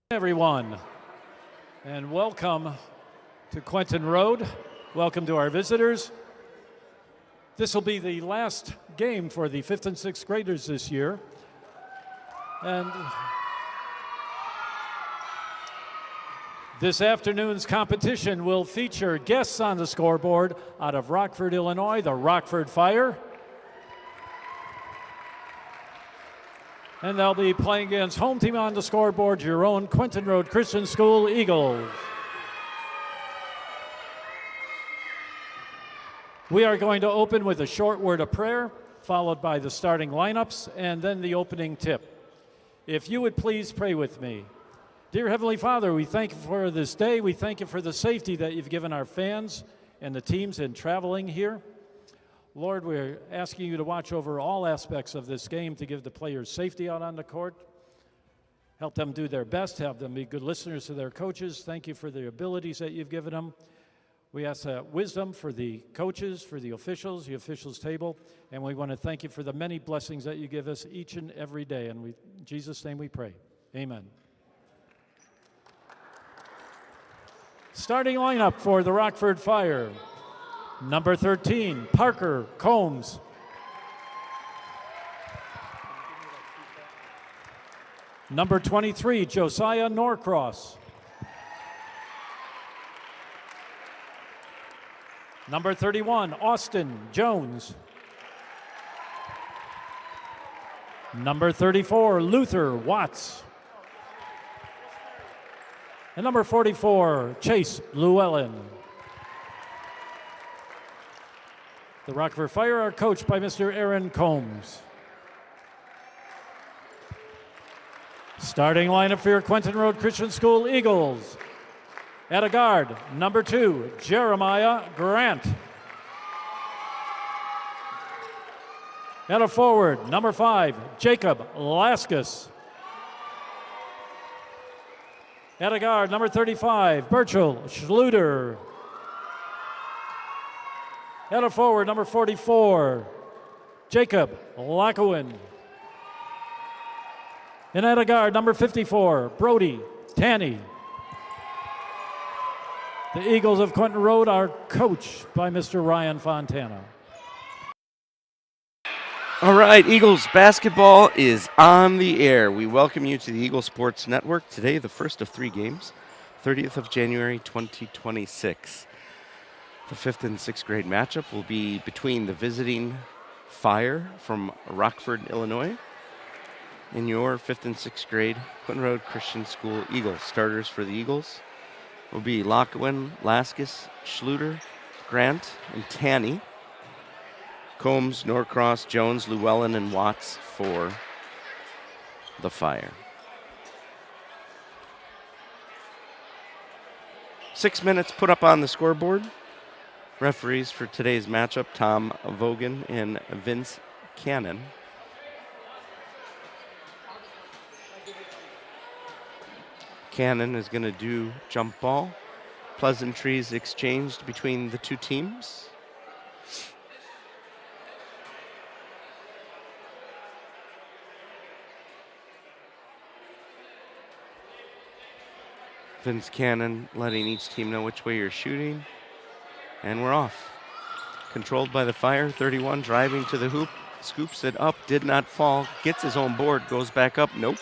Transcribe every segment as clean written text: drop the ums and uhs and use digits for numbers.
Everyone, and welcome to Quentin Road. Welcome to our visitors. This will be the last game for the 5th and 6th graders this year. And this afternoon's competition will feature guests on the scoreboard out of Rockford, Illinois, the Rockford Fire. And they'll be playing against home team on the scoreboard, your own Quentin Road Christian School Eagles. We are going to open with a short word of prayer, followed by the starting lineups, and then the opening tip. If you would please pray with me. Dear Heavenly Father, we thank you for this day. We thank you for the safety that you've given our fans and the teams in traveling here. Lord, we're asking you to watch over all aspects of this game to give the players safety out on the court. Help them do their best, have them be good listeners to their coaches. Thank you for the abilities that you've given them. We ask wisdom for the coaches, for the officials table, and we want to thank you for the many blessings that you give us each and every day. And in Jesus' name we pray. Amen. Starting lineup for the Rockford Fire. Number 13, Parker Combs. Number 23, Josiah Norcross. Number 31, Austin Jones. Number 34, Luther Watts. And number 44, Chase Llewellyn. The Rockford Fire are coached by Mr. Aaron Combs. Starting lineup for your Quentin Road Christian School Eagles. At a guard, number 2, Jeremiah Grant. At a forward, number 5, Jacob Laskus. At a guard, number 35, Birchel Schluter. At a forward, number 44, Jacob Lacowin. And at a guard, number 54, Brody Tanny. The Eagles of Quentin Road are coached by Mr. Ryan Fontana. All right, Eagles basketball is on the air. We welcome you to the Eagle Sports Network. Today, the first of 3 games, 30th of January, 2026. The 5th and 6th grade matchup will be between the visiting Fire from Rockford, Illinois, and your 5th and 6th grade Quentin Road Christian School Eagles. Starters for the Eagles will be Lacowin, Laskus, Schluter, Grant, and Tanny. Combs, Norcross, Jones, Llewellyn, and Watts for the Fire. 6 minutes put up on the scoreboard. Referees for today's matchup, Tom Vogan and Vince Cannon. Cannon is going to do jump ball. Pleasantries exchanged between the two teams. Vince Cannon letting each team know which way you're shooting. And we're off. Controlled by the Fire, 31 driving to the hoop, scoops it up, did not fall, gets his own board, goes back up, nope.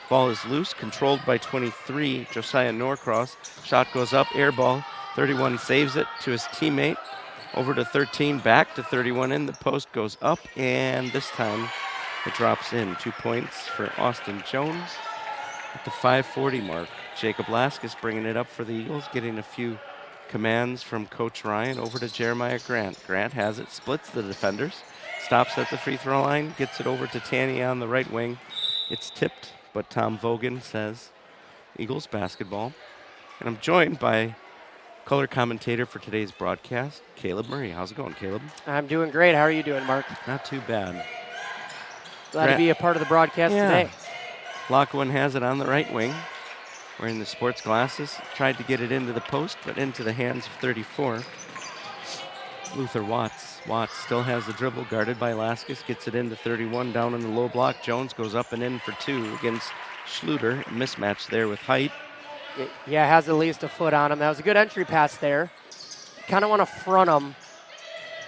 Ball is loose, controlled by 23, Josiah Norcross. Shot goes up, air ball, 31 saves it to his teammate. Over to 13, back to 31 in, the post goes up, and this time it drops in. 2 points for Austin Jones at the 5:40 mark. Jacob Laskus bringing it up for the Eagles, getting a few commands from Coach Ryan. Over to Jeremiah Grant. Grant has it, splits the defenders, stops at the free throw line, gets it over to Tanny on the right wing. It's tipped, but Tom Vogan says Eagles basketball. And I'm joined by color commentator for today's broadcast, Caleb Murray. How's it going, Caleb? I'm doing great. How are you doing, Mark? Not too bad. Glad to be a part of the broadcast today. Lacowin has it on the right wing. Wearing the sports glasses, tried to get it into the post, but into the hands of 34. Luther Watts. Watts still has the dribble, guarded by Laskus, gets it into 31, down in the low block. Jones goes up and in for 2 against Schluter. Mismatch there with height. Yeah, has at least a foot on him. That was a good entry pass there. Kind of want to front him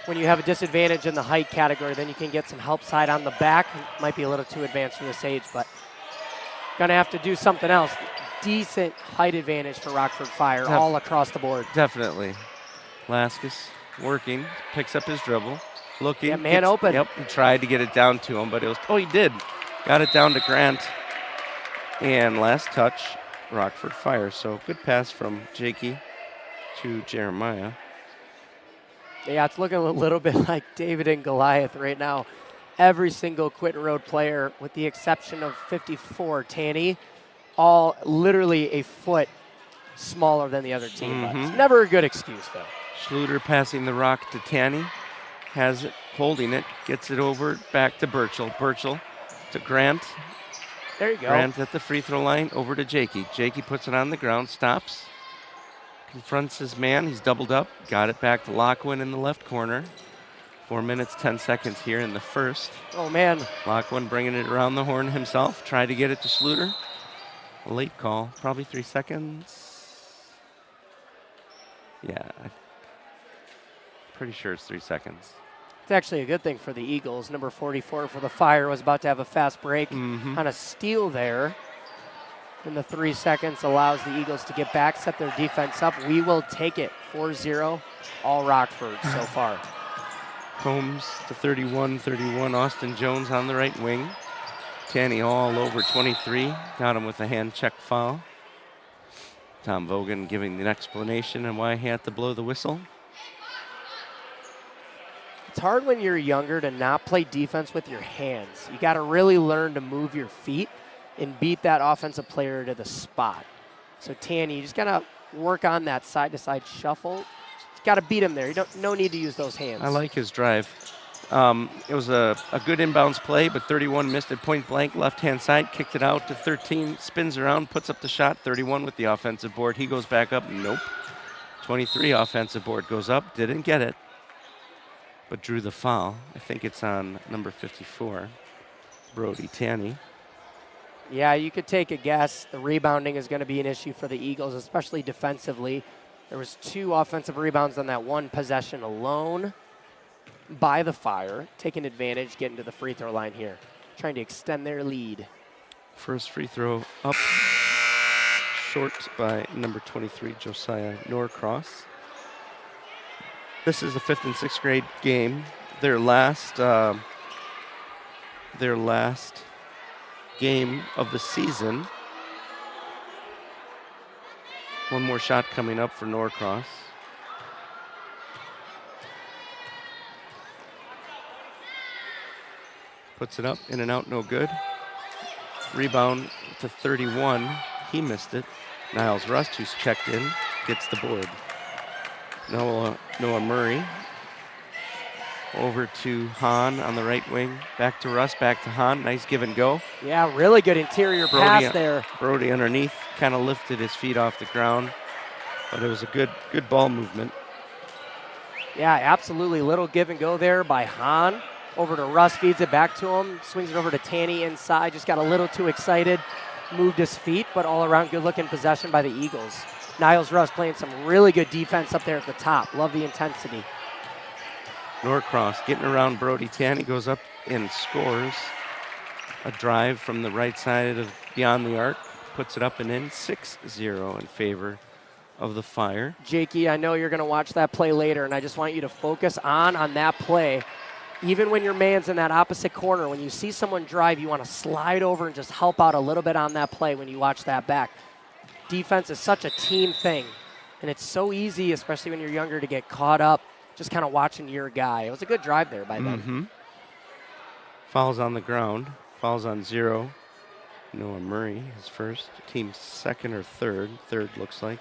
when you have a disadvantage in the height category. Then you can get some help side on the back. Might be a little too advanced for this age, but going to have to do something else. Decent height advantage for Rockford Fire all across the board. Definitely. Laskis working, picks up his dribble, looking. Yeah, man open. Yep, he tried to get it down to him, but it was, he did. Got it down to Grant. And last touch, Rockford Fire. So good pass from Jakey to Jeremiah. Yeah, it's looking a little bit like David and Goliath right now. Every single Quentin Road player, with the exception of 54, Tanny, all literally a foot smaller than the other team. But it's never a good excuse, though. Schluter passing the rock to Tanny. Has it, holding it, gets it over, back to Burchell. Burchell to Grant. There you go. Grant at the free throw line, over to Jakey. Jakey puts it on the ground, stops, confronts his man. He's doubled up, got it back to Lockwood in the left corner. 4 minutes, 10 seconds here in the first. Oh, man. Lockwood bringing it around the horn himself, tried to get it to Schluter. A late call, probably 3 seconds. Yeah, pretty sure it's 3 seconds. It's actually a good thing for the Eagles. Number 44 for the Fire was about to have a fast break on a steal there. And the 3 seconds allows the Eagles to get back, set their defense up. We will take it 4-0, all Rockford so far. Combs to 31, Austin Jones on the right wing. Tanny all over 23, got him with a hand check foul. Tom Vogan giving an explanation on why he had to blow the whistle. It's hard when you're younger to not play defense with your hands. You got to really learn to move your feet and beat that offensive player to the spot. So Tanny, you just got to work on that side-to-side shuffle. Just got to beat him there. No need to use those hands. I like his drive. It was a good inbounds play, but 31 missed it point blank, left-hand side, kicked it out to 13, spins around, puts up the shot. 31 with the offensive board. He goes back up. Nope. 23 offensive board goes up. Didn't get it, but drew the foul. I think it's on number 54, Brody Tanny. Yeah, you could take a guess. The rebounding is going to be an issue for the Eagles, especially defensively. There was 2 offensive rebounds on that one possession alone by the Fire, taking advantage, getting to the free throw line here, trying to extend their lead. First free throw up, short by number 23, Josiah Norcross. This is the 5th and 6th grade game. Their last game of the season. One more shot coming up for Norcross. Puts it up, in and out, no good. Rebound to 31. He missed it. Niles Rust, who's checked in, gets the board. Noah Murray over to Hahn on the right wing. Back to Rust, back to Hahn. Nice give and go. Yeah, really good interior pass there. Brody underneath, kind of lifted his feet off the ground, but it was a good ball movement. Yeah, absolutely. Little give and go there by Hahn. Over to Russ, feeds it back to him, swings it over to Tanny inside, just got a little too excited, moved his feet, but all around good-looking possession by the Eagles. Niles Russ playing some really good defense up there at the top. Love the intensity. Norcross getting around Brody Tanny, goes up and scores. A drive from the right side of beyond the arc, puts it up and in, 6-0 in favor of the Fire. Jakey, I know you're going to watch that play later, and I just want you to focus on that play. Even when your man's in that opposite corner, when you see someone drive, you want to slide over and just help out a little bit on that play when you watch that back. Defense is such a team thing, and it's so easy, especially when you're younger, to get caught up just kind of watching your guy. It was a good drive there by them. Fouls on the ground. Fouls on 0. Noah Murray, his first. Team's second or third. Third looks like.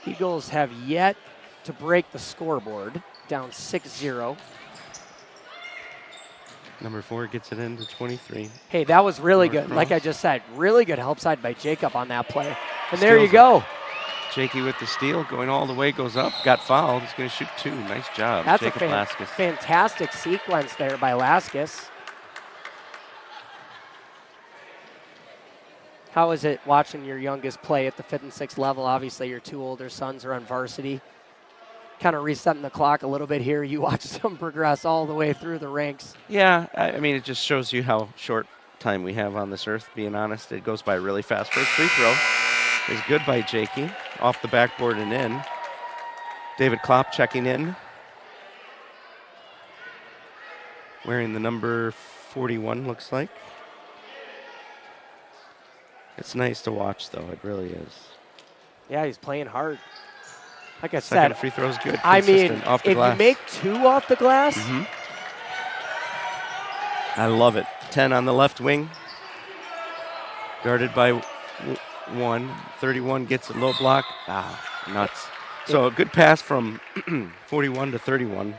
Eagles have yet to break the scoreboard, down 6-0. Number 4 gets it into 23. Hey, that was really good. Like I just said, really good help side by Jacob on that play. And there you go. Jakey with the steal, going all the way, goes up, got fouled. He's going to shoot 2. Nice job, That's Jacob a Laskis. fantastic sequence there by Laskis. How is it watching your youngest play at the 5th and 6th level? Obviously, your 2 older sons are on varsity. Kind of resetting the clock a little bit here. You watch them progress all the way through the ranks. Yeah, I mean, it just shows you how short time we have on this earth, being honest. It goes by really fast. First free throw is good by Jakey. Off the backboard and in. David Klopp checking in. Wearing the number 41, looks like. It's nice to watch, though. It really is. Yeah, he's playing hard. Like I Second said, free throw's good. I mean, Consistent, off the if glass. you make 2 off the glass, I love it. 10 on the left wing. Guarded by 1. 31 gets a low block. Nuts. So a good pass from 41 to 31.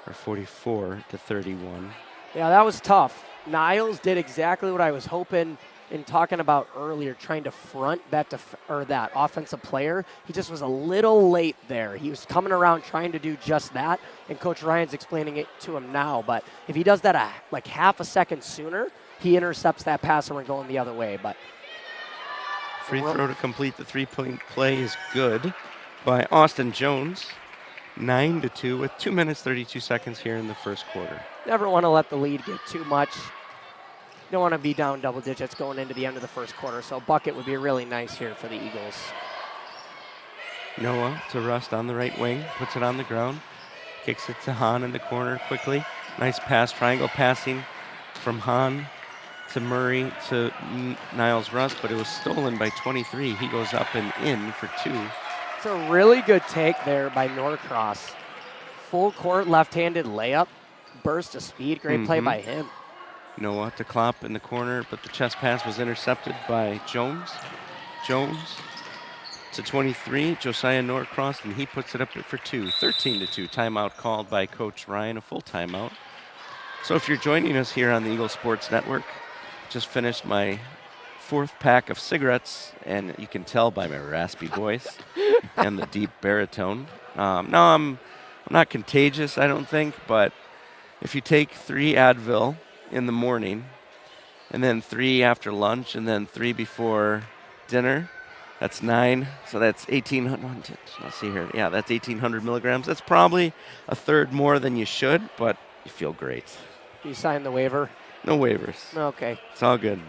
Or 44 to 31. yeah, that was tough. Niles did exactly what I was hoping in talking about earlier, trying to front that that offensive player. He just was a little late there. He was coming around trying to do just that, and Coach Ryan's explaining it to him now. But if he does that like half a second sooner, he intercepts that pass and we're going the other way. But free throw to complete the three-point play is good by Austin Jones. 9-2 with 2 minutes 32 seconds here in the first quarter. Never want to let the lead get too much. You don't want to be down double digits going into the end of the first quarter, so a bucket would be really nice here for the Eagles. Noah to Rust on the right wing, puts it on the ground, kicks it to Hahn in the corner quickly. Nice pass, triangle passing from Hahn to Murray to Niles Rust, but it was stolen by 23. He goes up and in for 2. It's a really good take there by Norcross. Full court left-handed layup, burst of speed, great play by him. Noah to Klopp in the corner, but the chest pass was intercepted by Jones. Jones to 23, Josiah Norcross, and he puts it up for 2. 13-2, timeout called by Coach Ryan, a full timeout. So if you're joining us here on the Eagle Sports Network, just finished my 4th pack of cigarettes, and you can tell by my raspy voice and the deep baritone. No, I'm not contagious, I don't think, but if you take 3 Advil in the morning, and then 3 after lunch, and then 3 before dinner, that's 9. So that's 1,800. Let's see here. Yeah, that's 1,800 milligrams. That's probably a third more than you should, but you feel great. You signed the waiver? No waivers. Okay. It's all good.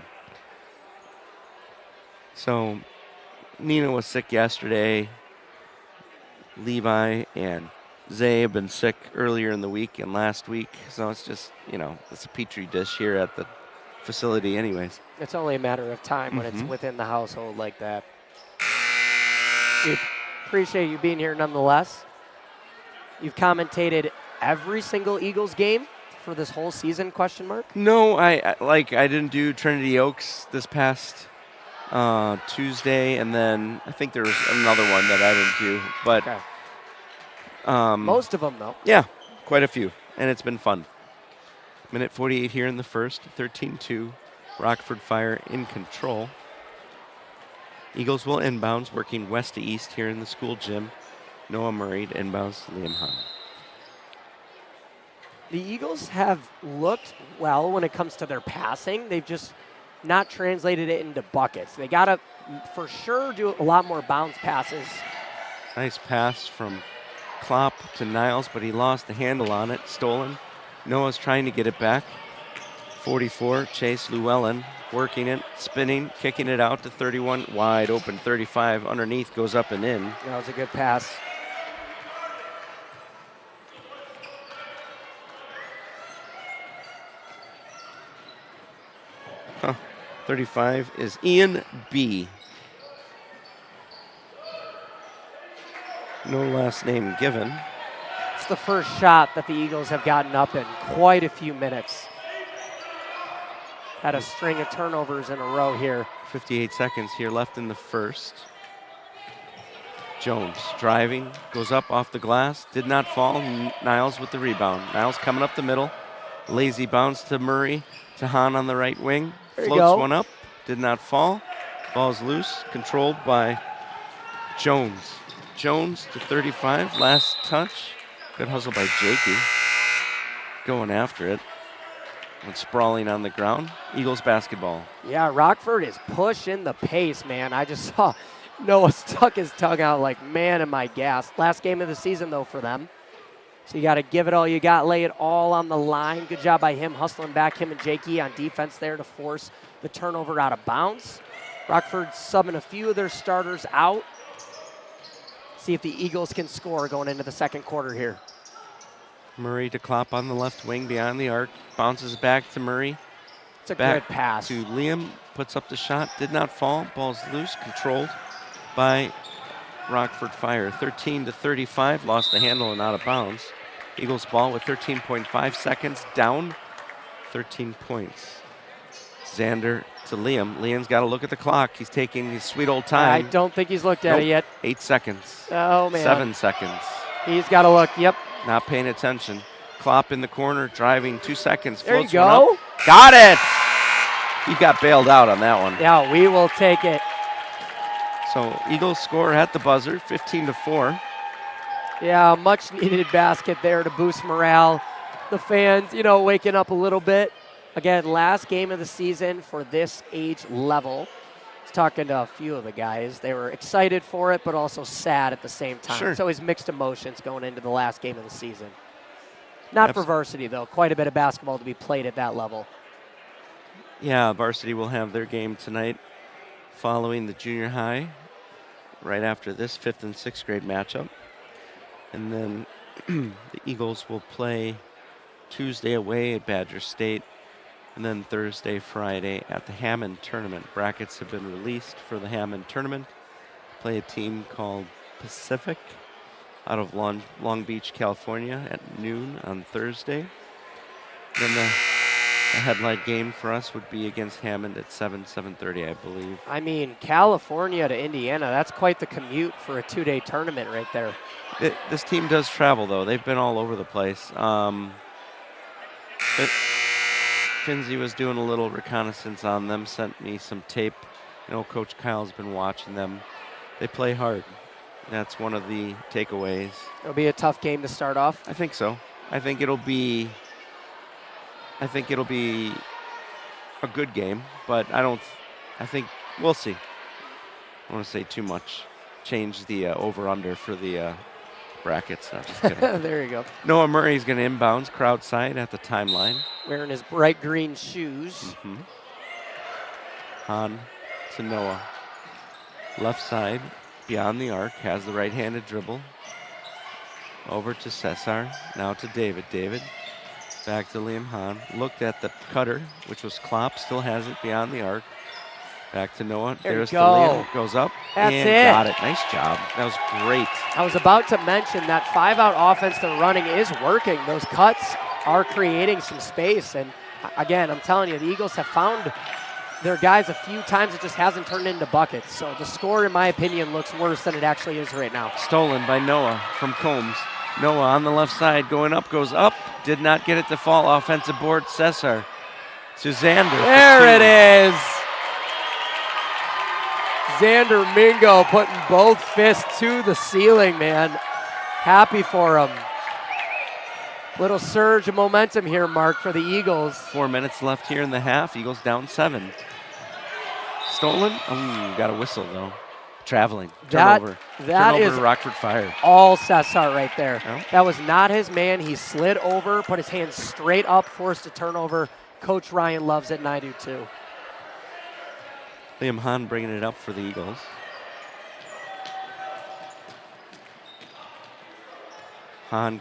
So Nina was sick yesterday. Levi and Zay have been sick earlier in the week and last week. So it's just, it's a petri dish here at the facility anyways. It's only a matter of time when it's within the household like that. We appreciate you being here nonetheless. You've commentated every single Eagles game for this whole season, question mark? No, I didn't do Trinity Oaks this past Tuesday, and then I think there was another one that I didn't do. But okay. Most of them, though. Yeah, quite a few, and it's been fun. Minute 48 here in the first, 13-2. Rockford Fire in control. Eagles will inbounds, working west to east here in the school gym. Noah Murray to inbounds Liam Hahn. The Eagles have looked well when it comes to their passing. They've just not translated it into buckets. They got to, for sure, do a lot more bounce passes. Nice pass from Klopp to Niles, but he lost the handle on it. Stolen. Noah's trying to get it back. 44, Chase Llewellyn working it, spinning, kicking it out to 31. Wide open 35 underneath, goes up and in. That was a good pass. Huh. 35 is Ian B. No last name given. It's the first shot that the Eagles have gotten up in quite a few minutes. Had a string of turnovers in a row here. 58 seconds here left in the first. Jones driving, goes up off the glass, did not fall. Niles with the rebound. Niles coming up the middle. Lazy bounce to Murray, to Hahn on the right wing. Floats one up, did not fall. Ball's loose, controlled by Jones. Jones to 35, last touch. Good hustle by Jakey. Going after it. and sprawling on the ground. Eagles basketball. Yeah, Rockford is pushing the pace, man. I just saw Noah stuck his tongue out like, man, am I gassed. Last game of the season, though, for them. So you got to give it all you got, lay it all on the line. Good job by him hustling back, him and Jakey on defense there to force the turnover out of bounds. Rockford subbing a few of their starters out. See if the Eagles can score going into the second quarter here. Murray to Klopp on the left wing beyond the arc. Bounces back to Murray. It's a Back good pass. to Liam. Puts up the shot. Did not fall. Ball's loose. Controlled by Rockford Fire. 13-35. Lost the handle and out of bounds. Eagles ball with 13.5 seconds. Down 13 points. Xander to Liam. Liam's got to look at the clock. He's taking his sweet old time. I don't think he's looked at it yet. 8 seconds. Oh, man. 7 seconds. He's got to look. Yep. Not paying attention. Klopp in the corner, driving 2 seconds. There you Floats one go. up. Got it! He got bailed out on that one. Yeah, we will take it. So Eagles score at the buzzer, 15-4. Yeah, much needed basket there to boost morale. The fans, waking up a little bit. Again, last game of the season for this age level. I was talking to a few of the guys. They were excited for it, but also sad at the same time. Sure. It's always mixed emotions going into the last game of the season. Not for varsity, though. Quite a bit of basketball to be played at that level. Yeah, varsity will have their game tonight following the junior high right after this 5th and 6th grade matchup. And then the Eagles will play Tuesday away at Badger State, and then Thursday, Friday at the Hammond tournament. Brackets have been released for the Hammond tournament. Play a team called Pacific out of Long Beach, California at noon on Thursday. Then the headline game for us would be against Hammond at 7:30, I believe. I mean, California to Indiana, that's quite the commute for a 2-day tournament right there. This team does travel, though. They've been all over the place. Finzi was doing a little reconnaissance on them, sent me some tape. Coach Kyle's been watching them. They play hard. That's one of the takeaways. It'll be a tough game to start off. I think so. I think it'll be a good game, but I think we'll see. I don't want to say too much. Change the over-under for the brackets. No, just kidding. There you go. Noah Murray's going to inbounds, crowd side at the timeline. Wearing his bright green shoes. Mm-hmm. Han to Noah. Left side, beyond the arc, has the right-handed dribble. Over to Cesar, now to David. David, back to Liam Hahn. Looked at the cutter, which was Klopp, still has it beyond the arc. Back to Noah. There's the Liam. Goes up. That's and it. Got it. Nice job. That was great. I was about to mention that 5-out offense they're running is working. Those cuts are creating some space. And again, I'm telling you, the Eagles have found their guys a few times. It just hasn't turned into buckets. So the score, in my opinion, looks worse than it actually is right now. Stolen by Noah from Combs. Noah on the left side, going up, goes up. Did not get it to fall. Offensive board, Cesar to Xander. There it is. Xander Mingo putting both fists to the ceiling, man. Happy for him. Little surge of momentum here, Mark, for the Eagles. 4 minutes left here in the half. Eagles down 7. Stolen. Got a whistle, though. Traveling. Turnover. That Turnover is to Rockford Fire. all Cesar right there. Yeah. That was not his man. He slid over, put his hands straight up, forced a turnover. Coach Ryan loves it, and I do too. Liam Hahn bringing it up for the Eagles. Hahn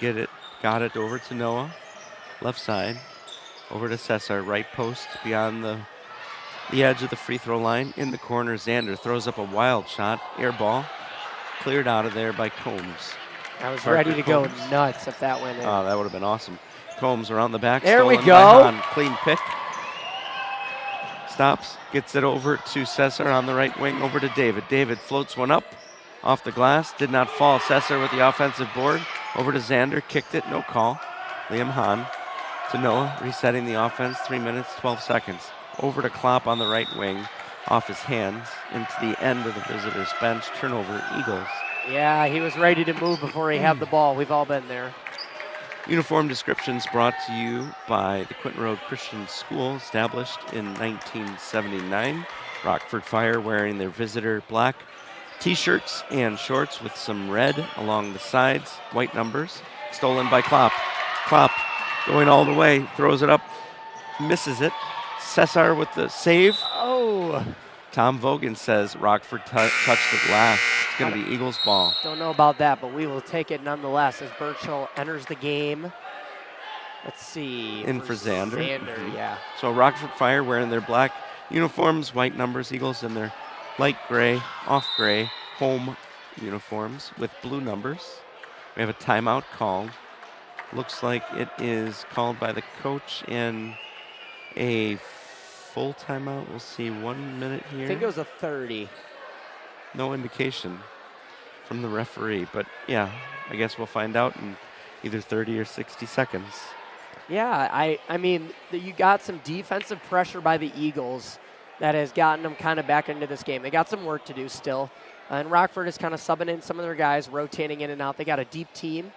got it over to Noah. Left side. Over to Cesar. Right post beyond the edge of the free throw line. In the corner, Xander throws up a wild shot. Air ball. Cleared out of there by Combs. I was Parker ready to go Combs. nuts if that went in. Oh, that would have been awesome. Combs around the back. There we stolen go. by Hahn. Clean pick. Stops, gets it over to Cesar on the right wing, over to David. David floats one up off the glass, did not fall. Cesar with the offensive board, over to Xander, kicked it, no call. Liam Hahn to Noah, resetting the offense, 3 minutes, 12 seconds. Over to Klopp on the right wing, off his hands, into the end of the visitors' bench. Turnover, Eagles. Yeah, he was ready to move before he had the ball. We've all been there. Uniform descriptions brought to you by the Quentin Road Christian School, established in 1979. Rockford Fire wearing their visitor black t-shirts and shorts with some red along the sides, white numbers. Stolen by Klopp. Klopp going all the way, throws it up, misses it. Cesar with the save. Oh. Tom Vogan says Rockford touched it last. It's going to be Eagles ball. Don't know about that, but we will take it nonetheless as Burchell enters the game. Let's see. In for Xander. Xander, yeah. So Rockford Fire wearing their black uniforms, white numbers, Eagles in their light gray, off gray, home uniforms with blue numbers. We have a timeout called. Looks like it is called by the coach and a full timeout. We'll see 1 minute here. I think it was a 30. No indication from the referee, but yeah, I guess we'll find out in either 30 or 60 seconds. Yeah, I mean, you got some defensive pressure by the Eagles that has gotten them kind of back into this game. They got some work to do still, and Rockford is kind of subbing in some of their guys, rotating in and out. They got a deep team,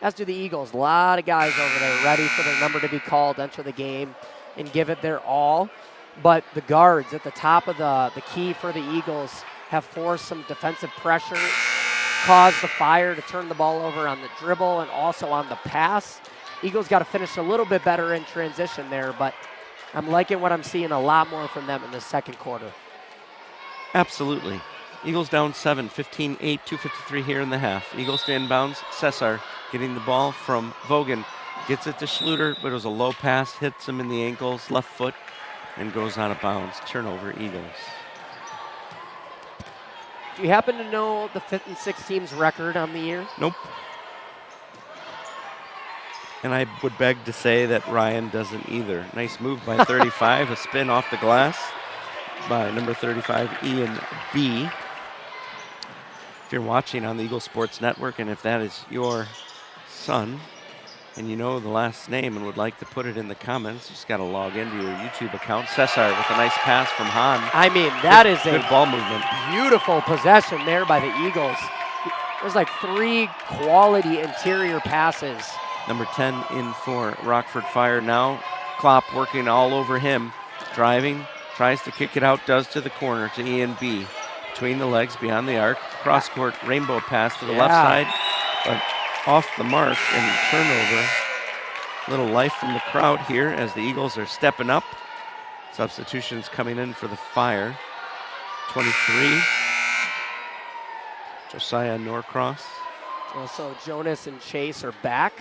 as do the Eagles. A lot of guys over there ready for their number to be called, enter the game, and give it their all. But the guards at the top of the key for the Eagles have forced some defensive pressure, caused the Fire to turn the ball over on the dribble and also on the pass. Eagles got to finish a little bit better in transition there, but I'm liking what I'm seeing a lot more from them in the second quarter. Absolutely. Eagles down 7, 15-8, 2:53 here in the half. Eagles stay in bounds. Cesar getting the ball from Vogan. Gets it to Schluter, but it was a low pass, hits him in the ankles, left foot, and goes out of bounds. Turnover, Eagles. Do you happen to know the 5th and 6th team's record on the year? Nope. And I would beg to say that Ryan doesn't either. Nice move by 35, a spin off the glass by number 35, Ian B. If you're watching on the Eagle Sports Network, and if that is your son, and you know the last name and would like to put it in the comments, you just got to log into your YouTube account. Cesar with a nice pass from Hahn. I mean, that is good a ball movement. Beautiful possession there by the Eagles. There's like 3 quality interior passes. Number 10 in for Rockford Fire now. Klopp working all over him. Driving, tries to kick it out, does to the corner to Ian B. Between the legs, beyond the arc. Cross court, rainbow pass to the left side, but off the mark and turnover. Little life from the crowd here as the Eagles are stepping up. Substitutions coming in for the Fire. 23, Josiah Norcross. Also, Jonas and Chase are back.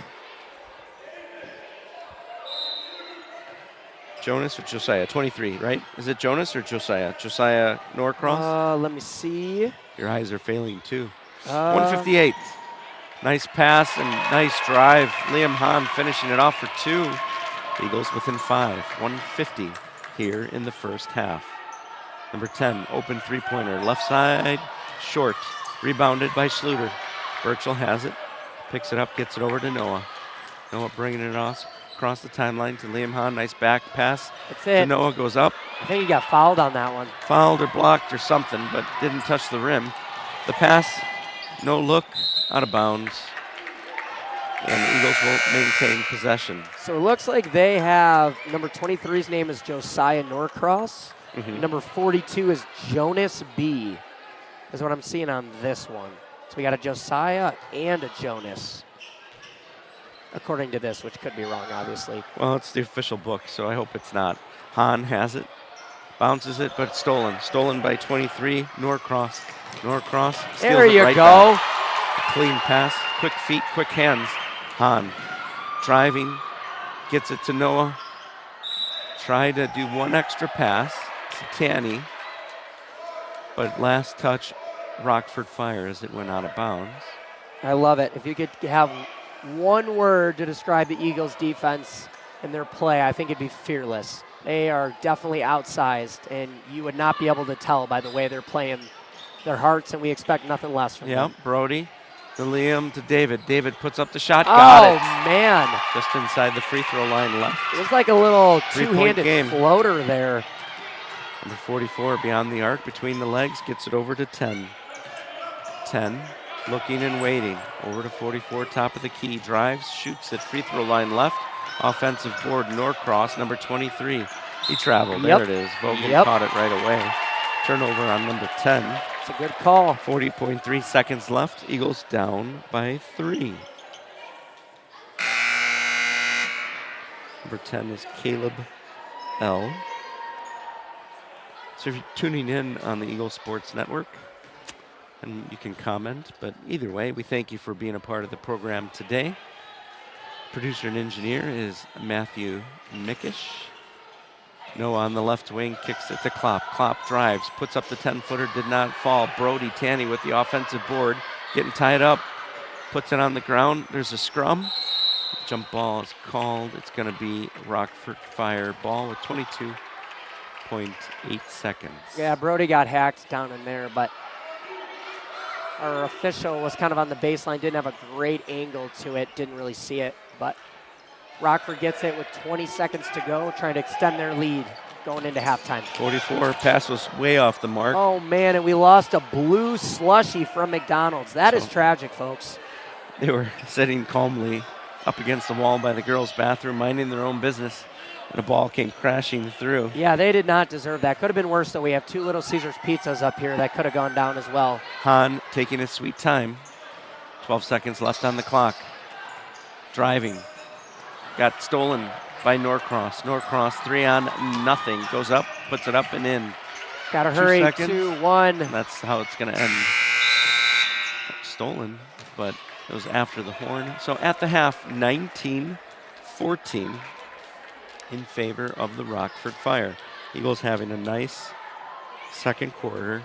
Jonas or Josiah? 23, right? Is it Jonas or Josiah? Josiah Norcross? Let me see. Your eyes are failing too. 158. Nice pass and nice drive. Liam Hahn finishing it off for 2. Eagles within 5. 150 here in the first half. Number 10, open three-pointer. Left side, short. Rebounded by Schluter. Burchell has it. Picks it up, gets it over to Noah. Noah bringing it across the timeline to Liam Hahn. Nice back pass. That's it. To Noah, goes up. I think he got fouled on that one. Fouled or blocked or something, but didn't touch the rim. The pass, no look, out of bounds. And the Eagles will maintain possession. So it looks like they have number 23's name is Josiah Norcross. Number 42 is Jonas B. Is what I'm seeing on this one. So we got a Josiah and a Jonas, according to this, which could be wrong, obviously. Well, it's the official book, so I hope it's not. Hahn has it, bounces it, but stolen. Stolen by 23, Norcross. Norcross steals There it you right go. back. Clean pass, quick feet, quick hands. Hahn driving, gets it to Noah. Try to do one extra pass to Tanny, but last touch, Rockford Fire as it went out of bounds. I love it. If you could have one word to describe the Eagles' defense and their play, I think it'd be fearless. They are definitely outsized, and you would not be able to tell by the way they're playing their hearts, and we expect nothing less from them. Brody to Liam to David. David puts up the shot. Got it. Man. Just inside the free throw line left. It was like a little Three-point two-handed game. floater there. Number 44 beyond the arc, between the legs, gets it over to 10. 10 Looking and waiting. Over to 44, top of the key. Drives, shoots at free throw line left. Offensive board, Norcross, number 23. He traveled. Yep. There it is. Vogel Yep. caught it right away. Turnover on number 10. It's a good call. 40.3 seconds left. Eagles down by 3. Number 10 is Caleb L. So if you're tuning in on the Eagle Sports Network, and you can comment, but either way, we thank you for being a part of the program today. Producer and engineer is Matthew Mickish. Noah on the left wing kicks it to Klopp. Klopp drives, puts up the 10-footer, did not fall. Brody Tanny with the offensive board, getting tied up, puts it on the ground. There's a scrum. Jump ball is called. It's going to be Rockford Fire ball with 22.8 seconds. Yeah, Brody got hacked down in there, but our official was kind of on the baseline, didn't have a great angle to it, didn't really see it, but Rockford gets it with 20 seconds to go, trying to extend their lead going into halftime. 44, pass was way off the mark. Oh man, and we lost a blue slushie from McDonald's. That is tragic, folks. They were sitting calmly up against the wall by the girls' bathroom, minding their own business, and a ball came crashing through. Yeah, they did not deserve that. Could have been worse, though. We have 2 Little Caesars pizzas up here that could have gone down as well. Hahn taking his sweet time. 12 seconds left on the clock. Driving. Got stolen by Norcross. Norcross 3 on nothing. Goes up, puts it up and in. Gotta 2 hurry. seconds. 2, 1. That's how it's going to end. Stolen, but it was after the horn. So at the half, 19-14 in favor of the Rockford Fire. Eagles having a nice second quarter.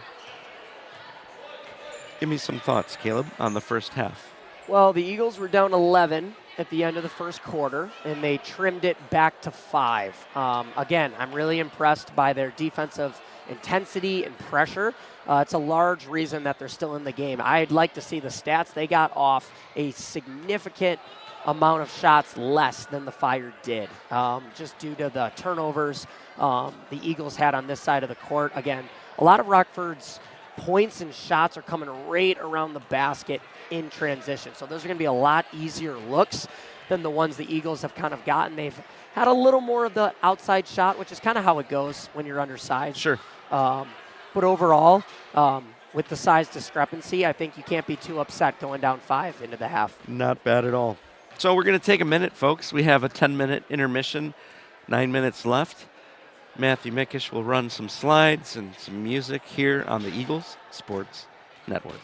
Give me some thoughts, Caleb, on the first half. Well, the Eagles were down 11 at the end of the first quarter, and they trimmed it back to 5. Again, I'm really impressed by their defensive intensity and pressure. It's a large reason that they're still in the game. I'd like to see the stats. They got off a significant amount of shots less than the Fire did, just due to the turnovers the Eagles had on this side of the court. Again, a lot of Rockford's points and shots are coming right around the basket in transition. So those are going to be a lot easier looks than the ones the Eagles have kind of gotten. They've had a little more of the outside shot, which is kind of how it goes when you're undersized. Sure. But overall, with the size discrepancy, I think you can't be too upset going down 5 into the half. Not bad at all. So we're going to take a minute, folks. We have a 10-minute intermission, 9 minutes left. Matthew Mickish will run some slides and some music here on the Eagles Sports Network.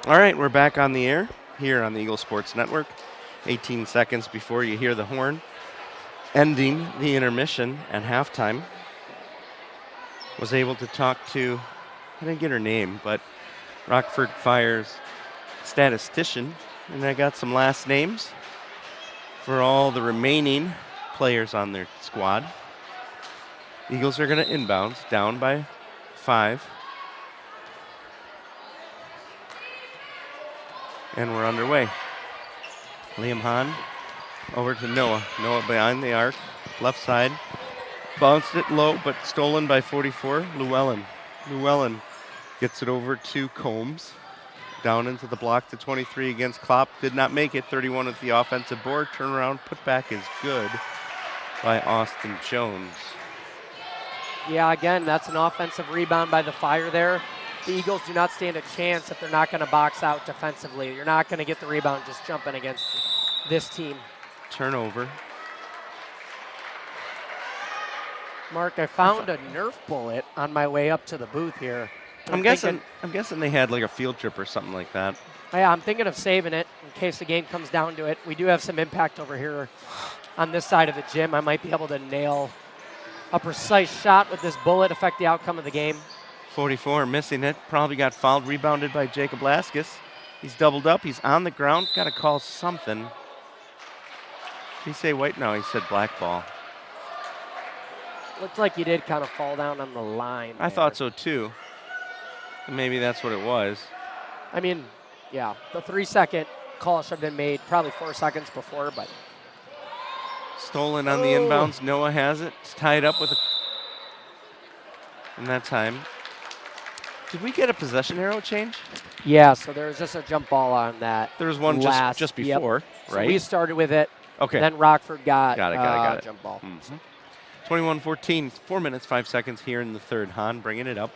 All right, we're back on the air here on the Eagle Sports Network. 18 seconds before you hear the horn, ending the intermission at halftime. Was able to talk to, I didn't get her name, but Rockford Fire's statistician, and I got some last names for all the remaining players on their squad. Eagles are going to inbound, down by 5. And we're underway. Liam Hahn over to Noah. Noah behind the arc, left side. Bounced it low, but stolen by 44, Llewellyn. Llewellyn gets it over to Combs. Down into the block to 23 against Klopp. Did not make it. 31 with the offensive board. Turnaround, putback is good by Austin Jones. Yeah, again, that's an offensive rebound by the Fire there. The Eagles do not stand a chance if they're not going to box out defensively. You're not going to get the rebound just jumping against this team. Turnover. Mark, I found a Nerf bullet on my way up to the booth here. I'm guessing they had like a field trip or something like that. Yeah, I'm thinking of saving it in case the game comes down to it. We do have some impact over here on this side of the gym. I might be able to nail a precise shot with this bullet, affect the outcome of the game. 44 missing it. Probably got fouled, rebounded by Jacob Laskus. He's doubled up. He's on the ground. Got to call something. Did he say white? No, he said black ball. Looked like he did kind of fall down on the line. I thought so too. Maybe that's what it was. I mean, yeah, the 3-second call should have been made probably 4 seconds before, but. Stolen on the inbounds. Noah has it. It's tied up with a. In that time. Did we get a possession arrow change? Yeah, so there was just a jump ball on that. There was one just before, yep. right? So we started with it. Okay. Then Rockford got it. Jump ball. Mm-hmm. 21-14, 4 minutes, 5 seconds here in the third. Hahn bringing it up.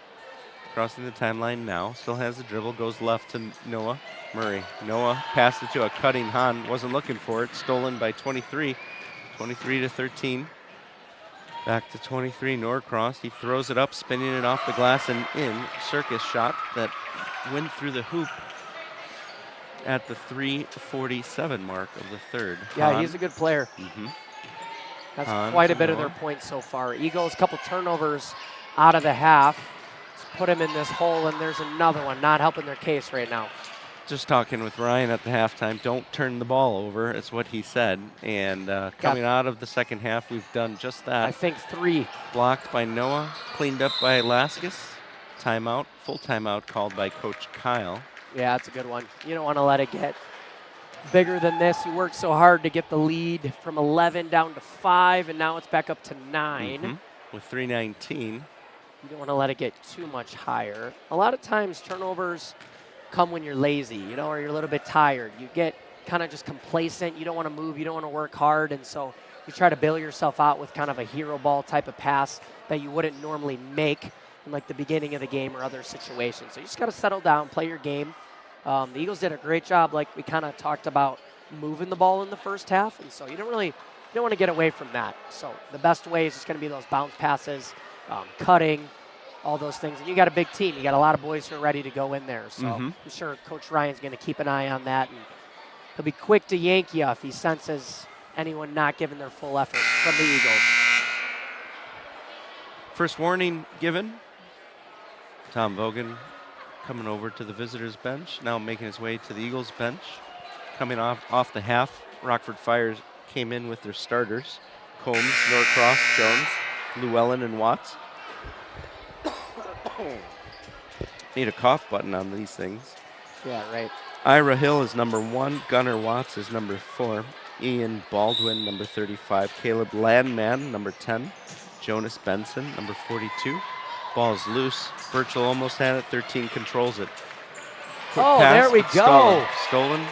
Crossing the timeline now. Still has the dribble. Goes left to Noah Murray. Noah passed it to a cutting Hahn. Wasn't looking for it. Stolen by 23. 23-13. Back to 23, Norcross. He throws it up, spinning it off the glass and in. Circus shot that went through the hoop at the 3:47 mark of the third. Yeah, Hahn. he's a good player. Mm-hmm. That's Hahn quite a bit of Noah. their points so far. Eagles, a couple turnovers out of the half. Let's put him in this hole, and there's another one. Not helping their case right now. Just talking with Ryan at the halftime. Don't turn the ball over. It's what he said. And coming out of the second half, we've done just that. I think 3. Blocked by Noah, cleaned up by Laskus. Timeout, full timeout called by Coach Kyle. Yeah, that's a good one. You don't want to let it get bigger than this. You worked so hard to get the lead from 11 down to 5, and now it's back up to 9. Mm-hmm. With 3:19. You don't want to let it get too much higher. A lot of times turnovers come when you're lazy, or you're a little bit tired. You get kind of just complacent. You don't want to move. You don't want to work hard. And so you try to bail yourself out with kind of a hero ball type of pass that you wouldn't normally make in like the beginning of the game or other situations. So you just got to settle down, play your game. The Eagles did a great job, like we kind of talked about, moving the ball in the first half. And so you don't want to get away from that. So the best way is just going to be those bounce passes, cutting, all those things. And you got a big team. You got a lot of boys who are ready to go in there. So I'm sure Coach Ryan's going to keep an eye on that. And he'll be quick to yank you if he senses anyone not giving their full effort from the Eagles. First warning given. Tom Vogan coming over to the visitors' bench. Now making his way to the Eagles' bench. Coming off the half, Rockford Fires came in with their starters. Combs, Norcross, Jones, Llewellyn, and Watts. Need a cough button on these things. Yeah, right. Ira Hill is number 1. Gunnar Watts is number 4. Ian Baldwin, number 35. Caleb Landman, number 10. Jonas Benson, number 42. Ball's loose. Birchall almost had it. 13 controls it. Quick pass, there we go. Stolen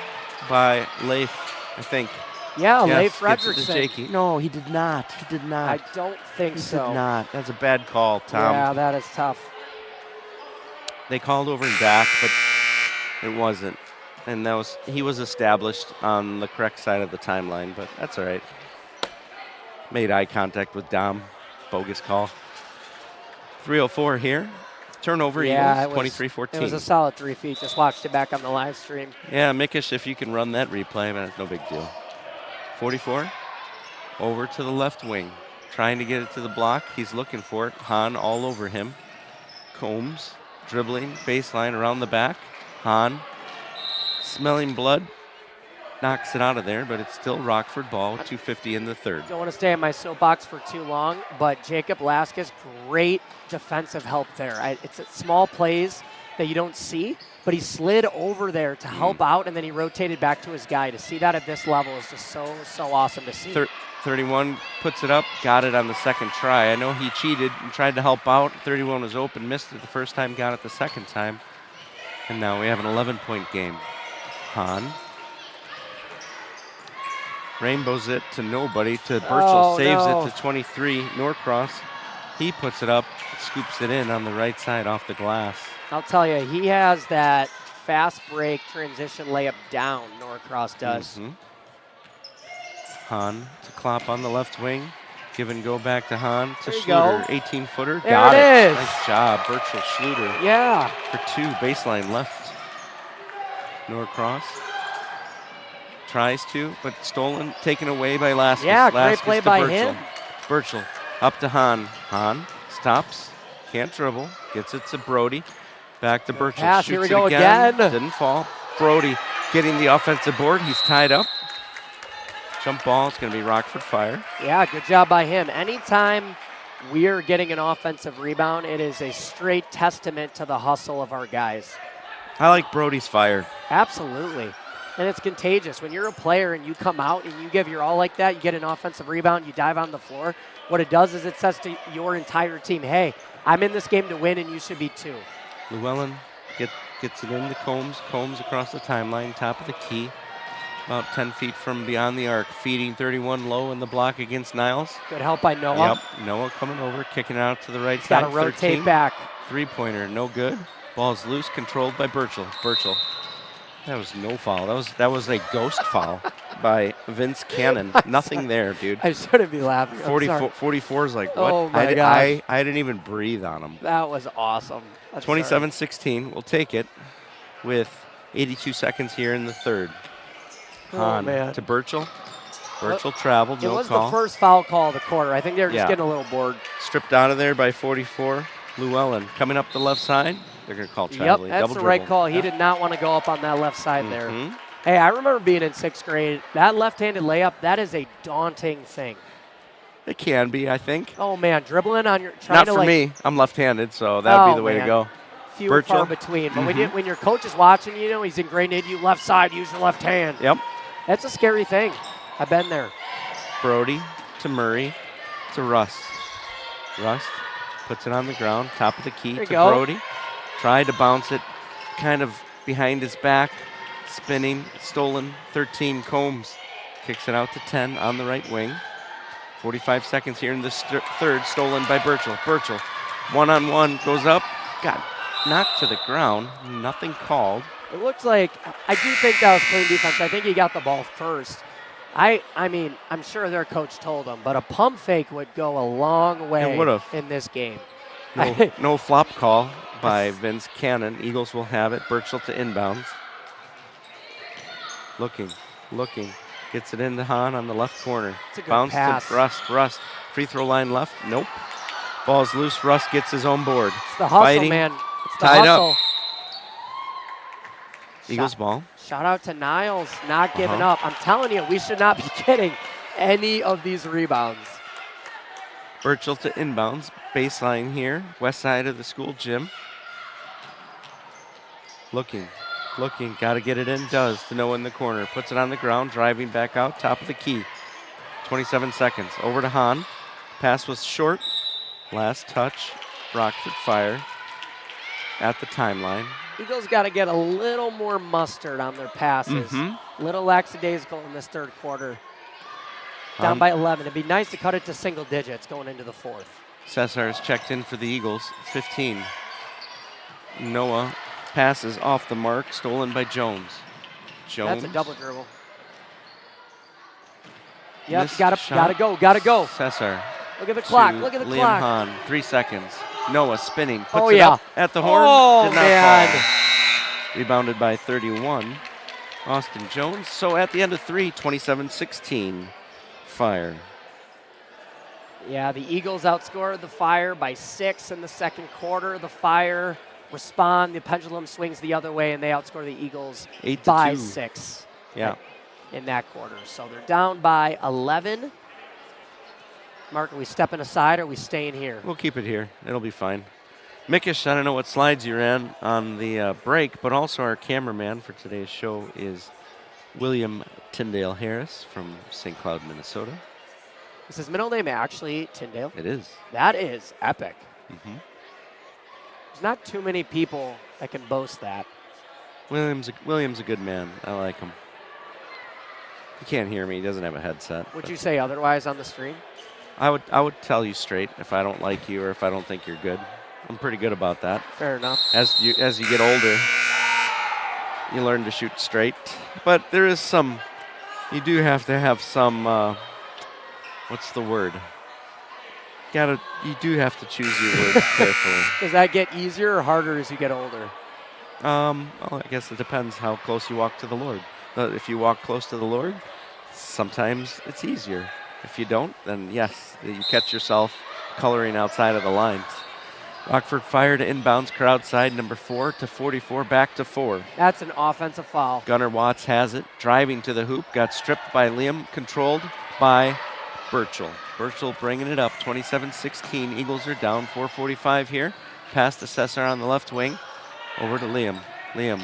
by Leif, I think. Yeah, yes, Leif gets it to Fredrickson. Jakey. No, he did not. He did not. I don't think He so. did not. That's a bad call, Tom. Yeah, that is tough. They called over and back, but it wasn't. And he was established on the correct side of the timeline, but that's all right. Made eye contact with Dom. Bogus call. 3:04 here Turnover, Yeah, Eagles, it 23-14. was a solid 3 feet. Just watched it back on the live stream. Yeah, Mickish, if you can run that replay, man, it's no big deal. 44, over to the left wing. Trying to get it to the block. He's looking for it. Hahn all over him. Combs, dribbling, baseline around the back. Hahn, smelling blood, knocks it out of there, but it's still Rockford ball, 2:50 in the third. Don't want to stay in my soapbox for too long, but Jacob Laskus, great defensive help there. It's small plays that you don't see, but he slid over there to help out, and then he rotated back to his guy. To see that at this level is just so awesome to see. 31 puts it up, got it on the second try. I know he cheated and tried to help out. 31 was open, missed it the first time, got it the second time. And now we have an 11-point game. Hahn rainbows it to nobody, to Burchell, saves it to 23. Norcross, he puts it up, scoops it in on the right side off the glass. I'll tell you, he has that fast break transition layup down, Norcross does. Hahn to Klopp on the left wing. Give and go back to Hahn to There you Schluter, go. 18-footer. There Got it it. is. Nice job, Burchell, Schluter. Yeah. For 2, baseline left. Norcross tries to, but stolen, taken away by Laskus. Yeah, great Laskus play to by Burchell. him. Burchell up to Hahn. Hahn stops, can't dribble, gets it to Brody. Back to Burchell. Pass, Shoots here we it go again. again. Didn't fall. Brody getting the offensive board. He's tied up. Jump ball. It's going to be Rockford Fire. Yeah, good job by him. Anytime we are getting an offensive rebound, it is a straight testament to the hustle of our guys. I like Brody's fire. Absolutely. And it's contagious. When you're a player and you come out and you give your all like that, you get an offensive rebound, you dive on the floor, what it does is it says to your entire team, hey, I'm in this game to win and you should be too. Llewellyn gets it into Combs. Combs across the timeline, top of the key. About 10 feet from beyond the arc, feeding 31 low in the block against Niles. Good help by Noah. Yep, Noah coming over, kicking it out to the right He's side. got to rotate 13. back. Three-pointer, no good. Ball's loose, controlled by Burchell. Burchell. That was no foul. That was a ghost foul by Vince Cannon. Nothing there, dude. I shouldn't be laughing. 44 is like, what? Oh, my gosh. I didn't even breathe on him. That was awesome. 27-16. We'll take it with 82 seconds here in the third. Hahn man. to Burchell. Burchell traveled, no call. It was the first foul call of the quarter. I think they were just getting a little bored. Stripped out of there by 44. Llewellyn coming up the left side. They're going to call traveling. Yep, that's the right call. He did not want to go up on that left side there. Hey, I remember being in 6th grade. That left-handed layup, that is a daunting thing. It can be, I think. Oh, man, dribbling on your... Not for me. I'm left-handed, so that would be the way to go. Few and far between. But when your coach is watching, you know, he's ingrained in you left side, use your left hand. Yep. That's a scary thing. I've been there. Brody to Murray to Rust. Rust puts it on the ground, top of the key to Brody. Tried to bounce it kind of behind his back, spinning, stolen, 13. Combs kicks it out to 10 on the right wing. 45 seconds here in the third, stolen by Burchell. Burchell, one-on-one, goes up, got knocked to the ground, nothing called. It looks like, I do think that was clean defense. I think he got the ball first. I mean, I'm sure their coach told him, but a pump fake would go a long way in this game. No flop call by Vince Cannon. Eagles will have it. Burchell to inbounds. Looking. Gets it into Hahn on the left corner. It's a good Bounce pass. to Rust. Free throw line left. Nope. Ball's loose. Rust gets his own board. It's the hustle, Fighting. man. It's the Tied hustle. up. Eagles ball. Shout out to Niles, not giving up. I'm telling you, we should not be getting any of these rebounds. Burchell to inbounds. Baseline here. West side of the school gym. Looking. Got to get it in. Does to Noah in the corner. Puts it on the ground. Driving back out. Top of the key. 27 seconds. Over to Hahn. Pass was short. Last touch. Rockford Fire at the timeline. Eagles got to get a little more mustard on their passes. Little lackadaisical in this third quarter. Down by 11. It'd be nice to cut it to single digits going into the fourth. Cesar's checked in for the Eagles. 15. Noah passes off the mark. Stolen by Jones. That's a double dribble. Yep, gotta go. Cesar. Look at the clock. Look at the Liam clock. Hahn. 3 seconds. Noah spinning. Puts Oh, it yeah. up at the horn. Oh, Did not man. fall. Rebounded by 31. Austin Jones. So at the end of 3, 27-16. Fire. Yeah, the Eagles outscored the Fire by 6 in the second quarter. The Fire respond. The pendulum swings the other way, and they outscore the Eagles 8-2. by 6. Yeah. In that quarter. So they're down by 11. Mark, are we stepping aside or are we staying here? We'll keep it here. It'll be fine. Mickish, I don't know what slides you're in on the break, but also our cameraman for today's show is William Tyndale Harris from St. Cloud, Minnesota. Is his middle name actually Tyndale? It is. That is epic. Mm-hmm. There's not too many people that can boast that. William's a good man. I like him. He can't hear me. He doesn't have a headset. Would you say otherwise on the stream? I would tell you straight if I don't like you or if I don't think you're good. I'm pretty good about that. Fair enough. As you get older, you learn to shoot straight. But there is some. You do have to have some. What's the word? You do have to choose your words carefully. Does that get easier or harder as you get older? Well, I guess it depends how close you walk to the Lord. If you walk close to the Lord, sometimes it's easier. If you don't, then yes, you catch yourself coloring outside of the lines. Rockford Fire to inbounds, crowd side, number 4 to 44, back to 4. That's an offensive foul. Gunnar Watts has it, driving to the hoop, got stripped by Liam, controlled by Burchell. Burchell bringing it up, 27-16. Eagles are down, 4:45 here. Pass to Cesar on the left wing, over to Liam. Liam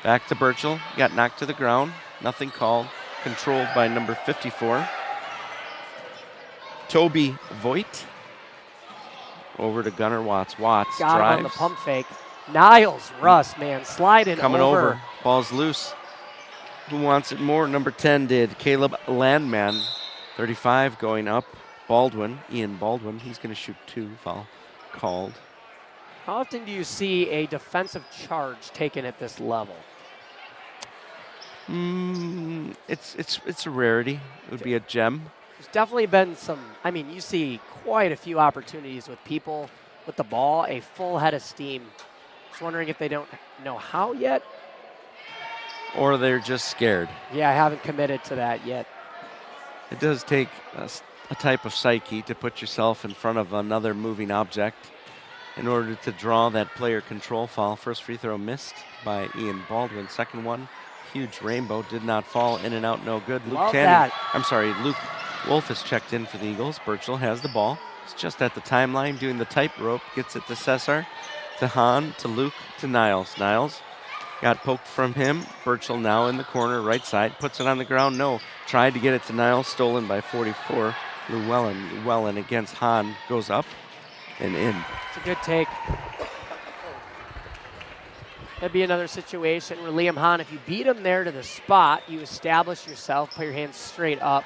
back to Burchell, got knocked to the ground, nothing called, controlled by number 54. Toby Voigt over to Gunnar Watts. Watts Got drives. him on the pump fake. Niles, Russ, man, sliding Coming over. Ball's loose. Who wants it more? Number 10 did. Caleb Landman, 35 going up. Baldwin, Ian Baldwin, he's going to shoot 2. Foul called. How often do you see a defensive charge taken at this level? It's a rarity. It would be a gem. There's definitely been some, you see quite a few opportunities with people with the ball, a full head of steam. Just wondering if they don't know how yet. Or they're just scared. Yeah, I haven't committed to that yet. It does take a type of psyche to put yourself in front of another moving object in order to draw that player control foul. First free throw missed by Ian Baldwin. Second one, huge rainbow, did not fall, in and out, no good. Love that. Luke Wolf has checked in for the Eagles. Burchell has the ball. He's just at the timeline doing the tightrope. Gets it to Cesar, to Hahn, to Luke, to Niles. Niles got poked from him. Burchell now in the corner, right side. Puts it on the ground, no. Tried to get it to Niles, stolen by 44. Llewellyn against Hahn, goes up and in. It's a good take. That'd be another situation where Liam Hahn, if you beat him there to the spot, you establish yourself, put your hands straight up.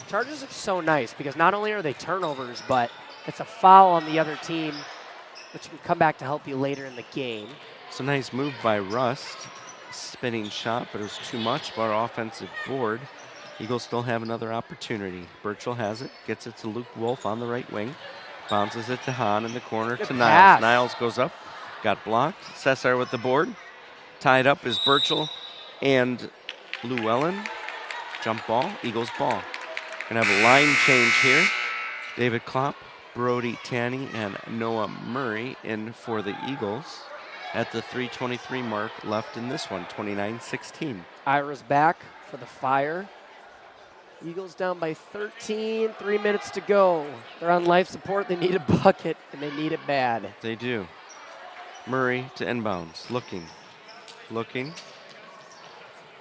Charges are so nice because not only are they turnovers, but it's a foul on the other team, which can come back to help you later in the game. It's a nice move by Rust. Spinning shot, but it was too much for our offensive board. Eagles still have another opportunity. Burchell has it, gets it to Luke Wolf on the right wing. Bounces it to Hahn in the corner Good to pass. Niles. Niles goes up, got blocked. Cesar with the board. Tied up is Burchell and Llewellyn. Jump ball, Eagles ball. Gonna have a line change here. David Klopp, Brody Tanny, and Noah Murray in for the Eagles at the 3:23 mark left in this one, 29-16. Ira's back for the Fire. Eagles down by 13, 3 minutes to go. They're on life support, they need a bucket, and they need it bad. They do. Murray to inbounds, looking.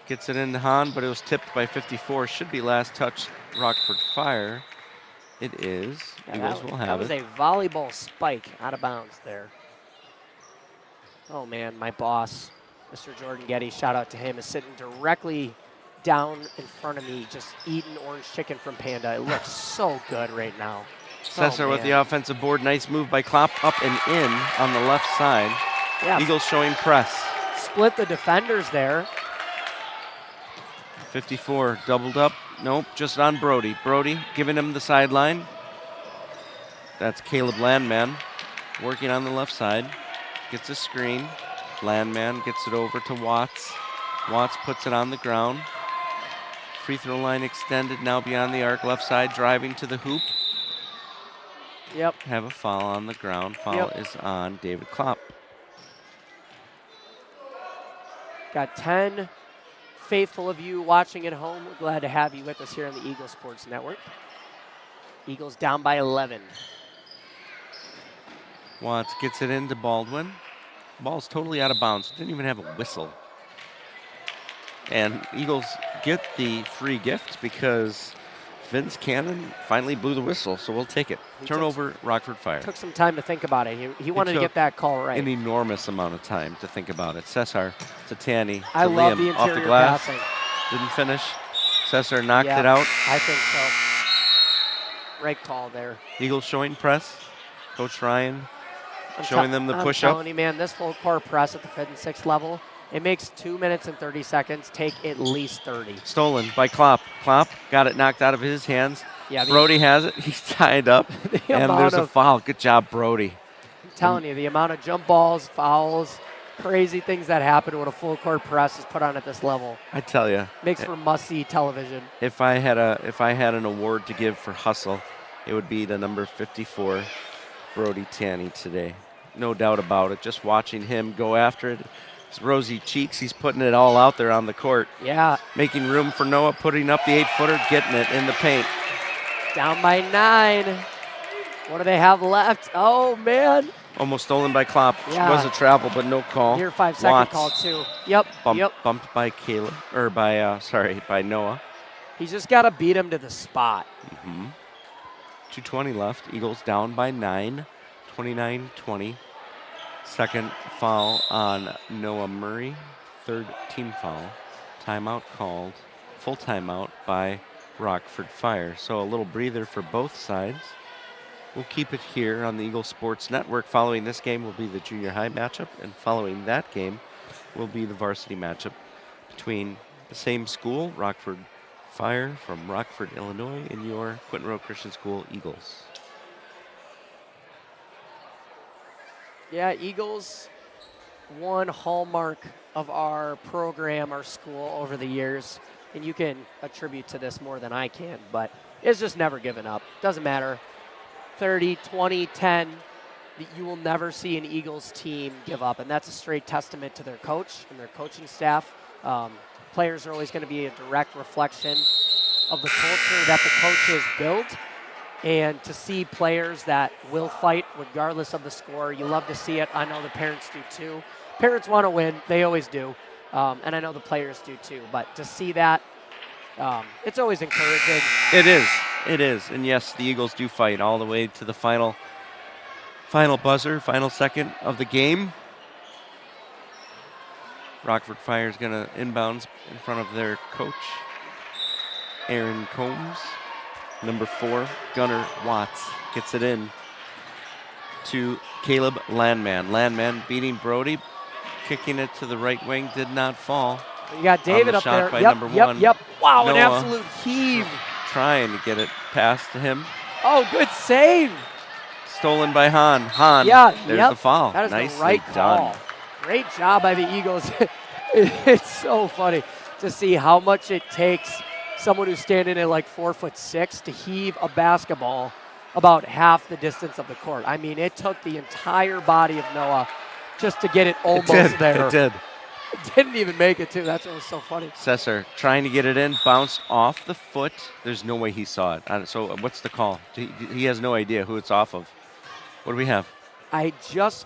Gets it into Hahn, but it was tipped by 54. Should be last touch, Rockford Fire. It is. Eagles will have it. That was a volleyball spike out of bounds there. Oh man, my boss, Mr. Jordan Getty, shout out to him, is sitting directly down in front of me, just eating orange chicken from Panda. It looks so good right now. Cesar with the offensive board. Nice move by Klopp, up and in on the left side. Yeah. Eagles showing press. Split the defenders there. 54 doubled up. Nope, just on Brody. Brody giving him the sideline. That's Caleb Landman. working on the left side. Gets a screen. Landman gets it over to Watts. Watts puts it on the ground. Free throw line extended, now beyond the arc. Left side driving to the hoop. Yep. Have a foul on the ground. Foul is on David Klopp. Got 10 faithful of you watching at home. We're glad to have you with us here on the Eagle Sports Network. Eagles down by 11. Watts gets it into Baldwin. Ball's totally out of bounds. Didn't even have a whistle. And Eagles get the free gift because Vince Cannon finally blew the whistle, so we'll take it. Turnover, Rockford Fire. Took some time to think about it. He wanted to get that call right. An enormous amount of time to think about it. Cesar to Tanny to I love Liam the off interior the glass. passing. Didn't finish. Cesar knocked it out. I think so. Right call there. Eagles showing press. Coach Ryan showing them the push-up. I'm telling you, man, this full court press at the 5th and 6th level, it makes 2 minutes and 30 seconds take at least 30. Stolen by Klopp. Klopp got it knocked out of his hands. Yeah, Brody has it. He's tied up. And there's a foul. Good job, Brody. I'm telling you, the amount of jump balls, fouls, crazy things that happen when a full court press is put on at this level. I tell you. Makes for must-see television. If I had an award to give for hustle, it would be the number 54, Brody Tanny today. No doubt about it. Just watching him go after it. His rosy cheeks, he's putting it all out there on the court. Yeah. Making room for Noah, putting up the 8-footer, getting it in the paint. Down by 9. What do they have left? Oh, man. Almost stolen by Klopp. Yeah. Was a travel, but no call. Near 5-second call, too. Yep. Bumped by Caleb, or by Noah. He's just got to beat him to the spot. 2:20 left. Eagles down by 9, 29-20. Second foul on Noah Murray. Third team foul. Timeout called. Full timeout by Rockford Fire. So a little breather for both sides. We'll keep it here on the Eagle Sports Network. Following this game will be the junior high matchup, and following that game will be the varsity matchup between the same school, Rockford Fire from Rockford, Illinois, and your Quentin Road Christian School Eagles. Yeah, Eagles, one hallmark of our program, our school over the years, and you can attribute to this more than I can, but it's just never given up. Doesn't matter. 30, 20, 10, you will never see an Eagles team give up, and that's a straight testament to their coach and their coaching staff. Players are always going to be a direct reflection of the culture that the coaches build. And to see players that will fight regardless of the score, you love to see it. I know the parents do too. Parents want to win. They always do. And I know the players do too. But to see that, it's always encouraging. It is. It is. And yes, the Eagles do fight all the way to the final buzzer, final second of the game. Rockford Fire is going to inbounds in front of their coach, Aaron Combs. Number 4, Gunnar Watts gets it in to Caleb Landman. Landman beating Brody, kicking it to the right wing, did not fall. You got David up there. By number 1. Wow, Noah, an absolute heave. Trying to get it past to him. Oh, good save. Stolen by Hahn. There's the foul. That is Nicely the right call. done. Great job by the Eagles. It's so funny to see how much it takes someone who's standing at like 4'6" to heave a basketball about half the distance of the court. I mean, it took the entire body of Noah just to get it almost there. It did. It didn't even make it, too. That's what was so funny. Cesar trying to get it in, bounced off the foot. There's no way he saw it. So what's the call? He has no idea who it's off of. What do we have? I just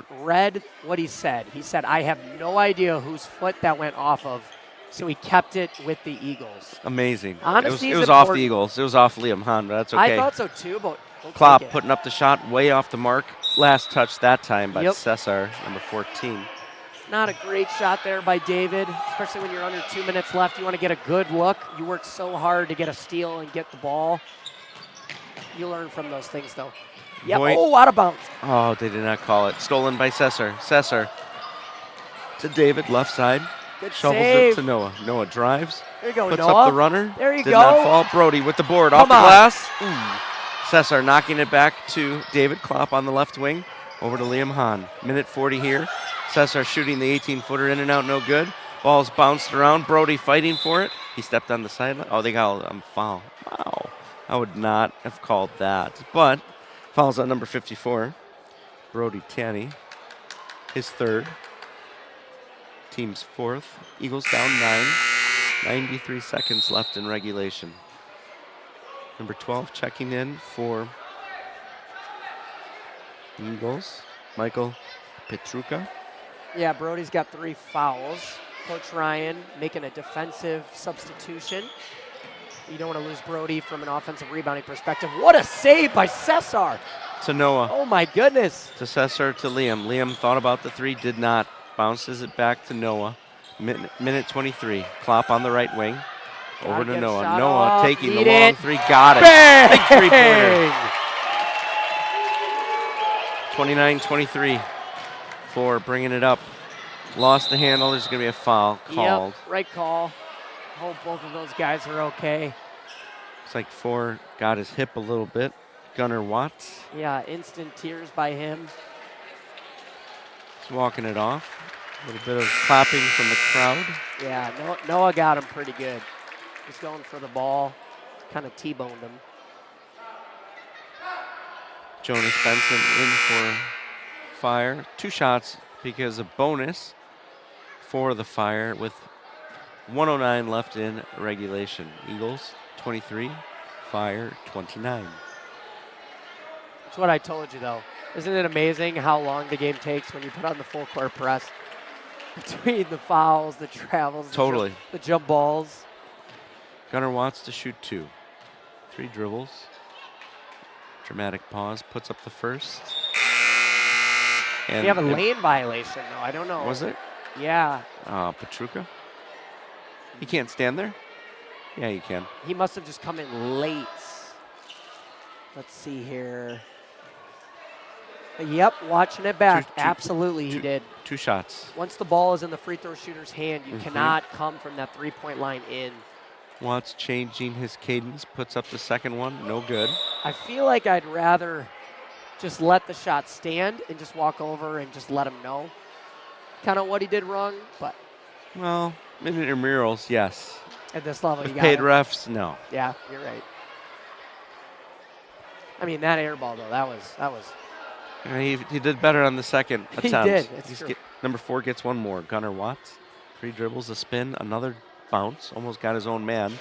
read what he said. He said, I have no idea whose foot that went off of. So he kept it with the Eagles. Amazing. Honesty it was off the Eagles. It was off Liam Hahn, but that's okay. I thought so too, but Klopp putting up the shot way off the mark. Last touch that time by Cesar, number 14. Not a great shot there by David, especially when you're under 2 minutes left. You want to get a good look. You work so hard to get a steal and get the ball. You learn from those things, though. Yeah. Oh, out of bounds. Oh, they did not call it. Stolen by Cesar. Cesar to David, left side. Good Shovels save. it to Noah. Noah drives. There you go, puts Noah. up the runner. There you did go. Not fall. Brody with the board off the glass. Cesar knocking it back to David Klopp on the left wing. Over to Liam Hahn. Minute 40 here. Cesar shooting the 18-footer in and out, no good. Ball's bounced around. Brody fighting for it. He stepped on the sideline. Oh, they got a foul. Wow. I would not have called that. But fouls on number 54. Brody Tanny. His third. Team's fourth. Eagles down 9. 93 seconds left in regulation. Number 12 checking in for Eagles. Michael Petruka. Yeah, Brody's got 3 fouls. Coach Ryan making a defensive substitution. You don't want to lose Brody from an offensive rebounding perspective. What a save by Cesar. To Noah. Oh, my goodness. To Cesar to Liam. Liam thought about the 3, did not. Bounces it back to Noah. Minute 23. Klopp on the right wing. Over to Noah. Noah taking the long 3. Got it. Bang! Big three-pointer. 29-23 for bringing it up. Lost the handle. There's going to be a foul called. Yep, right call. Hope both of those guys are okay. It's like 4 got his hip a little bit. Gunnar Watts. Yeah, instant tears by him. He's walking it off. A little bit of clapping from the crowd. Yeah, Noah got him pretty good. He's going for the ball. Kind of T-boned him. Jonas Benson in for Fire. 2 shots because of bonus for the Fire with 1:09 left in regulation. Eagles 23, Fire 29. That's what I told you, though. Isn't it amazing how long the game takes when you put on the full court press? Between the fouls, the travels, Totally. the jump balls. Gunnar Watts to shoot 2. 3 dribbles. Dramatic pause, puts up the first. And you have a lane violation, though. I don't know. Was it? Yeah. Petruka? He can't stand there? Yeah, you can. He must have just come in late. Let's see here. Yep, watching it back. Absolutely, he did. 2 shots. Once the ball is in the free throw shooter's hand, you cannot come from that three-point line in. Watts changing his cadence, puts up the second one, no good. I feel like I'd rather just let the shot stand and just walk over and just let him know kind of what he did wrong, but. Well, in intramurals, yes. At this level, With you got paid refs, no. Yeah, you're right. I mean, that air ball, though, that was. He did better on the second attempt. He did, it's true. Number 4 gets one more. Gunnar Watts, 3 dribbles, a spin, another bounce, almost got his own man.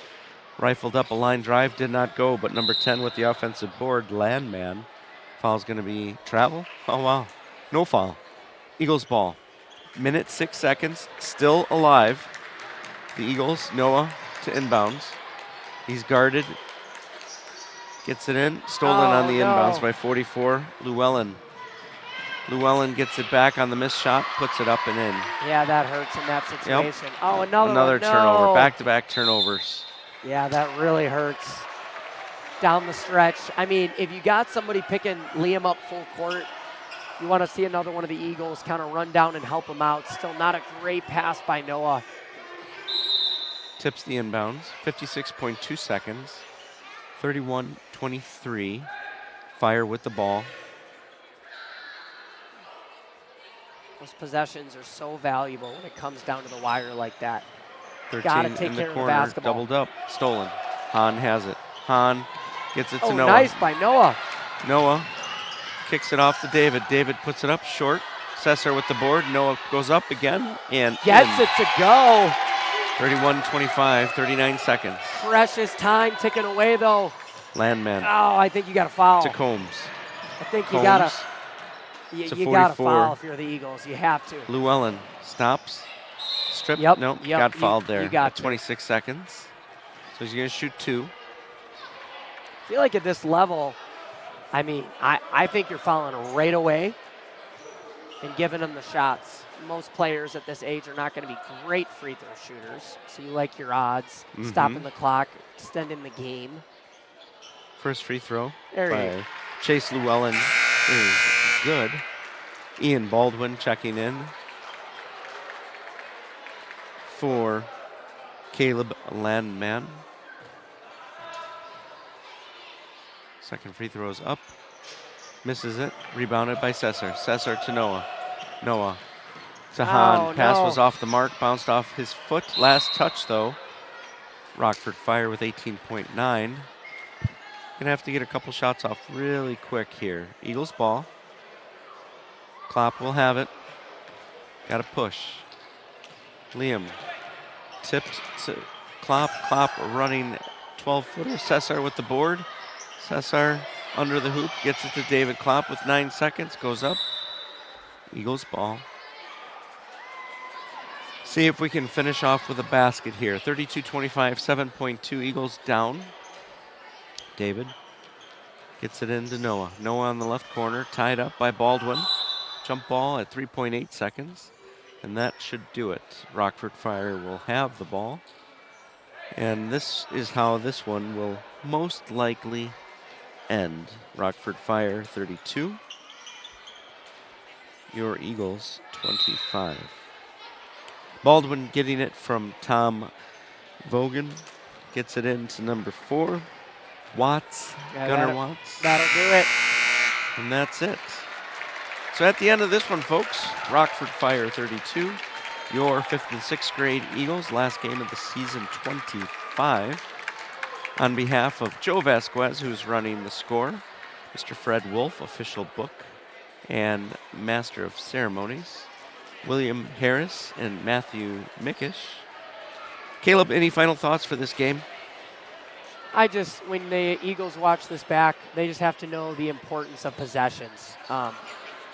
Rifled up a line drive, did not go, but number 10 with the offensive board, Landman. Foul's going to be travel. Oh, wow. No foul. Eagles ball. Minute 6 seconds, still alive. The Eagles, Noah to inbounds. He's guarded. Gets it in. Stolen on the inbounds by 44. Llewellyn. Llewellyn gets it back on the missed shot, puts it up and in. Yeah, that hurts in that situation. Yep. Oh, another one. turnover. No. Back-to-back turnovers. Yeah, that really hurts. Down the stretch. I mean, if you got somebody picking Liam up full court, you want to see another one of the Eagles kind of run down and help him out. Still not a great pass by Noah. Tips the inbounds. 56.2 seconds. 31-23. Fire with the ball. Those possessions are so valuable when it comes down to the wire like that. 13 Gotta take in care the of the corner, basketball. doubled up, stolen. Hahn has it. Hahn gets it to Noah. Nice by Noah. Noah kicks it off to David. David puts it up short. Cesar with the board. Noah goes up again and Gets it to go. 31-25, 39 seconds. Precious time ticking away, though. Landman Oh, I think you got a foul. to Combs. I think you Combs got to you got a 44. foul if you're the Eagles. You have to. Llewellyn stops. Strip. Yep, Nope. yep, Got you- fouled there you got at 26 seconds. So he's going to shoot 2. I feel like at this level, I mean, I think you're fouling right away and giving them the shots. Most players at this age are not going to be great free throw shooters, so you like your odds. Stopping the clock, extending the game. First free throw There you by go. Chase Llewellyn is good. Ian Baldwin checking in for Caleb Landman. Second free throw is up. Misses it. Rebounded by Cesar. Cesar to Noah. Noah to Hahn. Oh, Pass no. was off the mark. Bounced off his foot. Last touch, though. Rockford Fire with 18.9. Gonna have to get a couple shots off really quick here. Eagles ball. Klopp will have it. Got to push. Liam tipped to Klopp. Klopp running 12-footer. Cesar with the board. Cesar under the hoop. Gets it to David Klopp with 9 seconds. Goes up. Eagles ball. See if we can finish off with a basket here. 32-25, 7.2. Eagles down. David gets it into Noah. Noah on the left corner. Tied up by Baldwin. Jump ball at 3.8 seconds. And that should do it. Rockford Fire will have the ball. And this is how this one will most likely end. Rockford Fire 32. Your Eagles 25. Baldwin getting it from Tom Vogan. Gets it into number 4. Watts. Yeah, Gunnar Watts. That'll do it. And that's it. So at the end of this one, folks, Rockford Fire 32, your 5th and 6th grade Eagles, last game of the season 25. On behalf of Joe Vasquez, who's running the score, Mr. Fred Wolf, official book, and master of ceremonies, William Harris and Matthew Mickish. Caleb, any final thoughts for this game? When the Eagles watch this back, they just have to know the importance of possessions.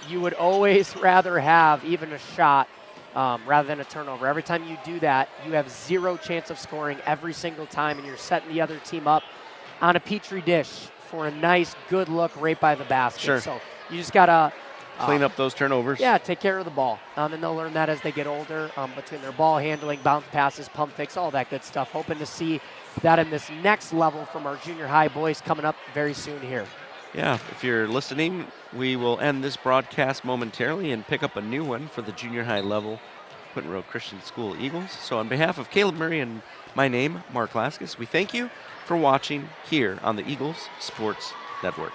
You would always rather have even a shot rather than a turnover. Every time you do that, you have 0 chance of scoring every single time, and you're setting the other team up on a petri dish for a nice, good look right by the basket. Sure. So you just got to Clean up those turnovers. Yeah, take care of the ball. And they'll learn that as they get older, between their ball handling, bounce passes, pump fakes, all that good stuff. Hoping to see that in this next level from our junior high boys coming up very soon here. Yeah, if you're listening, we will end this broadcast momentarily and pick up a new one for the junior high level Quentin Road Christian School Eagles. So on behalf of Caleb Murray and my name, Mark Laskus, we thank you for watching here on the Eagles Sports Network.